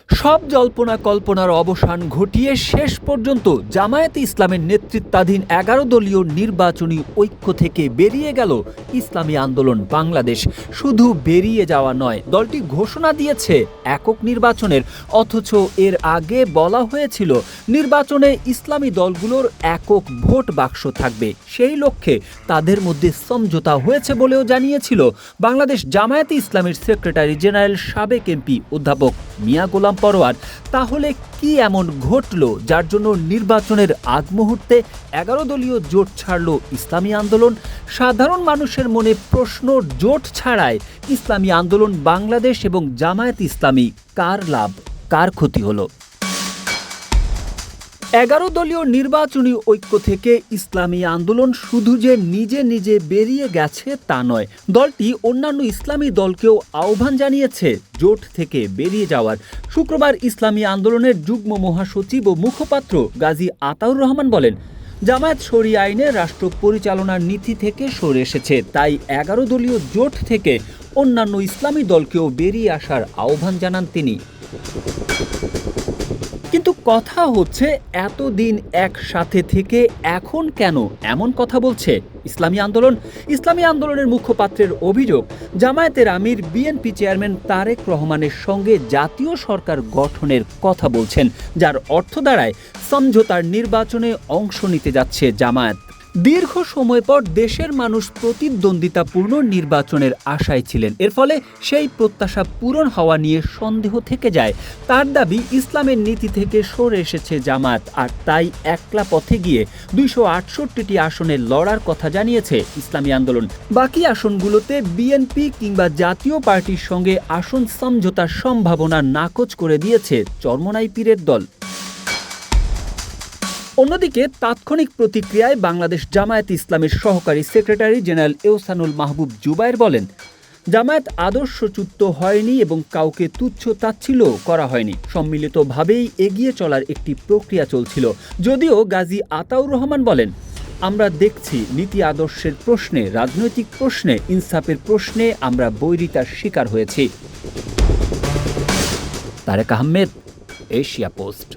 সব জল্পনা কল্পনার অবসান ঘটিয়ে শেষ পর্যন্ত জামায়াতে ইসলামের নেতৃত্বাধীন ১১ দলীয় নির্বাচনী ঐক্য থেকে বেরিয়ে গেল ইসলামী আন্দোলন বাংলাদেশ। শুধু বেরিয়ে যাওয়া নয়, দলটি ঘোষণা দিয়েছে একক নির্বাচনের, অথচ এর আগে বলা হয়েছিল নির্বাচনে ইসলামী দলগুলোর একক ভোট বাক্স থাকবে। সেই লক্ষ্যে তাদের মধ্যে সমঝোতা হয়েছে বলেও জানিয়েছিল বাংলাদেশ জামায়াতে ইসলামের সেক্রেটারি জেনারেল সাবেক এমপি অধ্যাপক মিয়া গোলাম পরোয়ার। তাহলে কি এমন ঘটল যার জন্য নির্বাচনের আগ মুহূর্তে ১১ দলীয় জোট ছাড়ল ইসলামী আন্দোলন? সাধারণ মানুষের মনে প্রশ্ন, জোট ছাড়ায় ইসলামী আন্দোলন বাংলাদেশ এবং জামায়াত ইসলামী কার লাভ, কার ক্ষতি হলো? ১১ দলীয় নির্বাচনী ঐক্য থেকে ইসলামী আন্দোলন শুধু যে নিজে নিজে বেরিয়ে গেছে তা নয়, দলটি অন্যান্য ইসলামী দলকেও আহ্বান জানিয়েছে জোট থেকে বেরিয়ে যাওয়ার। শুক্রবার ইসলামী আন্দোলনের যুগ্ম মহাসচিব ও মুখপাত্র গাজী আতাউর রহমান বলেন, জামায়াত শরিয়া আইনে রাষ্ট্র পরিচালনার নীতি থেকে সরে এসেছে, তাই ১১ দলীয় জোট থেকে অন্যান্য ইসলামী দলকেও বেরিয়ে আসার আহ্বান জানান তিনি। কিন্তু কথা হচ্ছে, এতদিন একসাথে থেকে এখন কেন এমন কথা বলছে ইসলামী আন্দোলন? ইসলামী আন্দোলনের মুখপাত্রের অভিযোগ, জামায়াতের আমির বিএনপি চেয়ারম্যান তারেক রহমানের সঙ্গে জাতীয় সরকার গঠনের কথা বলছেন, যার অর্থ দাঁড়ায় সমঝোতার নির্বাচনে অংশ নিতে যাচ্ছে জামায়াত। দীর্ঘ সময় পর দেশের মানুষ প্রতিদ্বন্দ্বিতাপূর্ণ নির্বাচনের আশায় ছিলেন, এর ফলে সেই প্রত্যাশা পূরণ হওয়া নিয়ে সন্দেহ থেকে যায়। তার দাবি, ইসলামের নীতি থেকে সরে এসেছে জামায়াত, আর তাই একলা পথে গিয়ে ২৬৮টি আসনে লড়ার কথা জানিয়েছে ইসলামী আন্দোলন। বাকি আসনগুলোতে বিএনপি কিংবা জাতীয় পার্টির সঙ্গে আসন সমঝোতার সম্ভাবনা নাকচ করে দিয়েছে চরমোনাই পীরের দল। অন্যদিকে তাৎক্ষণিক প্রতিক্রিয়ায় বাংলাদেশ জামায়াতে ইসলামের সহকারী সেক্রেটারি জেনারেল এহসানুল মাহবুব জুবায়ের বলেন, জামায়াত আদর্শচ্যুত হয়নি এবং কাউকে তুচ্ছ তাচ্ছিল্য করা হয়নি। সম্মিলিতভাবেই এগিয়ে চলার একটি প্রক্রিয়া চলছিল। যদিও গাজী আতাউর রহমান বলেন, আমরা দেখছি নীতি আদর্শের প্রশ্নে, রাজনৈতিক প্রশ্নে, ইনসাফের প্রশ্নে আমরা বৈরিতার শিকার হয়েছি। Tarek Ahmed, Asia post.